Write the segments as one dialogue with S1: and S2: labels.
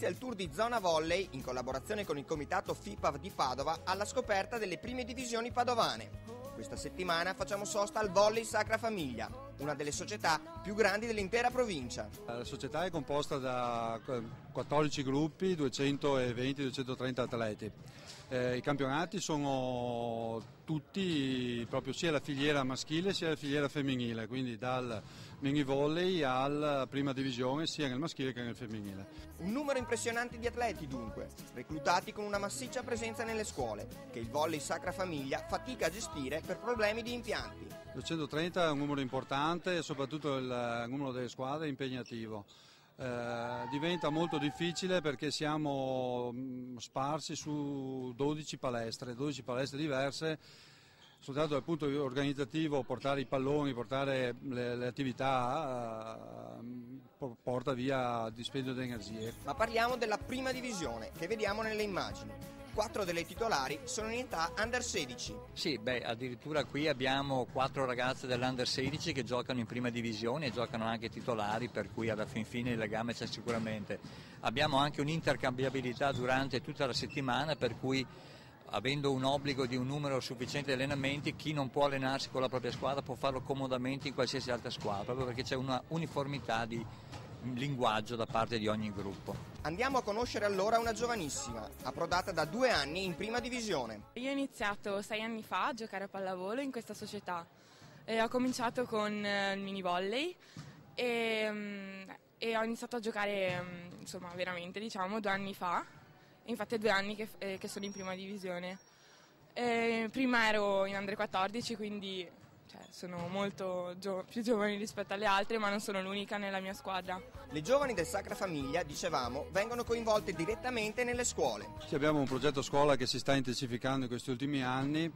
S1: inizia il tour di Zona Volley in collaborazione con il comitato FIPAV di Padova alla scoperta delle prime divisioni padovane. Questa settimana facciamo sosta al Volley Sacra Famiglia, una delle società più grandi dell'intera provincia.
S2: La società è composta da 14 gruppi, 220-230 atleti. I campionati sono tutti proprio sia la filiera maschile sia la filiera femminile, quindi dal mini volley alla prima divisione sia nel maschile che nel femminile.
S1: Un numero impressionante di atleti dunque, reclutati con una massiccia presenza nelle scuole, che il Volley Sacra Famiglia fatica a gestire per problemi di impianti.
S2: 230 è un numero importante e soprattutto il numero delle squadre è impegnativo. Diventa molto difficile perché siamo sparsi su 12 palestre diverse, soltanto dal punto organizzativo portare i palloni, portare le attività porta via dispendio di energie.
S1: Ma parliamo della prima divisione che vediamo nelle immagini. 4 delle titolari sono in età under 16.
S3: Sì, addirittura qui abbiamo 4 ragazze dell'under 16 che giocano in prima divisione e giocano anche titolari, per cui alla fin fine il legame c'è sicuramente. Abbiamo anche un'intercambiabilità durante tutta la settimana, per cui avendo un obbligo di un numero sufficiente di allenamenti, chi non può allenarsi con la propria squadra può farlo comodamente in qualsiasi altra squadra, proprio perché c'è una uniformità di linguaggio da parte di ogni gruppo.
S1: Andiamo a conoscere allora una giovanissima, approdata da 2 anni in prima divisione.
S4: Io ho iniziato 6 anni fa a giocare a pallavolo in questa società. Ho cominciato con il mini volley e ho iniziato a giocare veramente 2 anni fa. Infatti è 2 anni che sono in prima divisione. Prima ero in under 14, quindi sono molto più giovani rispetto alle altre, ma non sono l'unica nella mia squadra.
S1: Le giovani del Sacra Famiglia, dicevamo, vengono coinvolte direttamente nelle scuole.
S2: Sì, abbiamo un progetto scuola che si sta intensificando in questi ultimi anni,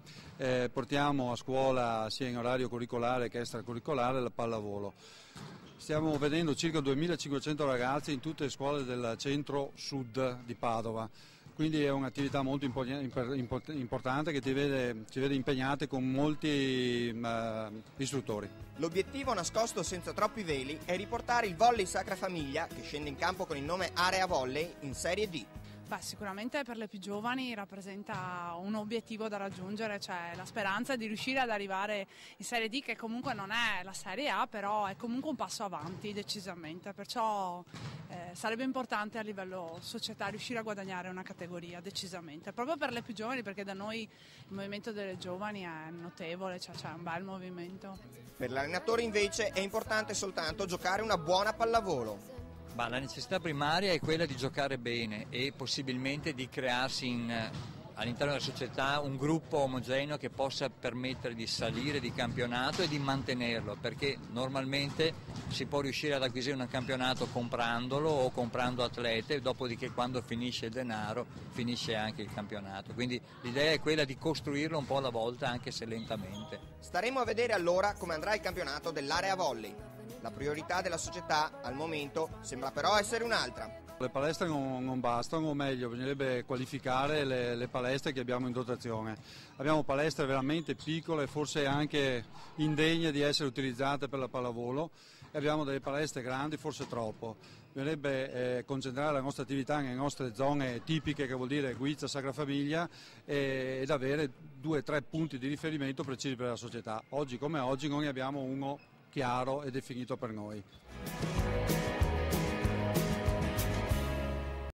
S2: portiamo a scuola sia in orario curricolare che extracurricolare la pallavolo. Stiamo vedendo circa 2500 ragazzi in tutte le scuole del centro-sud di Padova. Quindi è un'attività molto importante che ci vede impegnate con molti istruttori.
S1: L'obiettivo nascosto senza troppi veli è riportare il Volley Sacra Famiglia, che scende in campo con il nome Area Volley, in Serie D.
S5: Sicuramente per le più giovani rappresenta un obiettivo da raggiungere, cioè la speranza di riuscire ad arrivare in Serie D, che comunque non è la Serie A, però è comunque un passo avanti decisamente, perciò sarebbe importante a livello società riuscire a guadagnare una categoria decisamente, proprio per le più giovani, perché da noi il movimento delle giovani è notevole, c'è un bel movimento.
S1: Per l'allenatore invece è importante soltanto giocare una buona pallavolo.
S3: La necessità primaria è quella di giocare bene e possibilmente di crearsi all'interno della società un gruppo omogeneo che possa permettere di salire di campionato e di mantenerlo, perché normalmente si può riuscire ad acquisire un campionato comprandolo o comprando atlete, dopodiché quando finisce il denaro finisce anche il campionato. Quindi l'idea è quella di costruirlo un po' alla volta, anche se lentamente.
S1: Staremo a vedere allora come andrà il campionato dell'Area Volley. La priorità della società al momento sembra però essere un'altra.
S2: Le palestre non bastano, o meglio, bisognerebbe qualificare le palestre che abbiamo in dotazione. Abbiamo palestre veramente piccole, forse anche indegne di essere utilizzate per la pallavolo, e abbiamo delle palestre grandi, forse troppo. Bisognerebbe concentrare la nostra attività nelle nostre zone tipiche, che vuol dire Guizza, Sacra Famiglia, ed avere 2 o 3 punti di riferimento precisi per la società. Oggi come oggi non ne abbiamo uno chiaro e definito per noi.